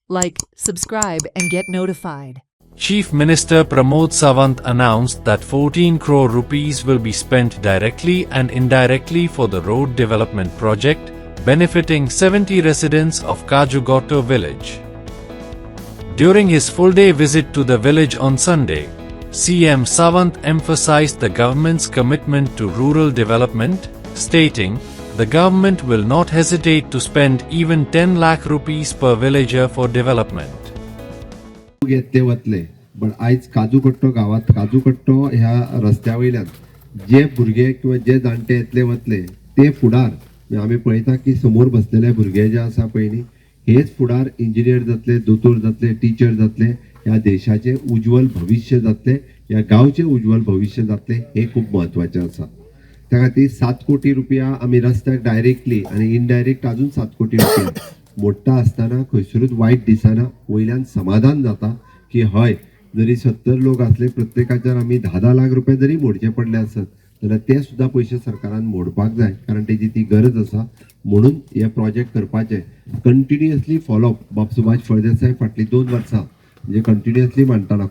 Like, subscribe and get notified. Chief Minister Pramod Sawant announced that 14 crore rupees will be spent directly and indirectly for the road development project, benefiting 70 residents of Kajugoto village. During his full-day visit to the village on Sunday, CM Sawant emphasized the government's commitment to rural development, stating, "The government will not hesitate to spend even 10 lakh rupees per villager for development." घेतले वतले पण आयज काजूकट्टो गावात काजूकट्टो ह्या रस्त्या वयल्यान जे भुरगे किंवा जे जाणटे येतले वतले ते फुडार आमी पळयता की समोर बसलेले भुरगे जे आसा पळय हेच फुडार इंजिनियर जातले, दोतोर जातले, टीचर जातले, ह्या देशाचे उज्वल भविष्य जातले, ह्या गावचे उज्वल भविष्य जातले, हे खूप महत्वाचे आसा. त्या खातीर 7 कोटी रुपया आमी रस्त्याक डायरेक्टली आणि इनडायरेक्ट अजून 7 कोटी रुपया मोडटा आसतना खंयसरूच वायट दिसना, वयल्यान समाधान जाता की हय जरी 70 लोक असले प्रत्येकाच्यार आमी 10-10 लाख रुपये जरी मोडचे पडले असत जाल्यार ते सुद्धा पैसे सरकारान मोडपाक जाय कारण तेजी ती गरज आसा. म्हणून हे प्रोजेक्ट करपाचे कंटिन्युअसली फॉलोअप बाब सुभाष फळदेसाय फाटली 2 वर्सां म्हणजे कंटिन्युअसली मांडटालो.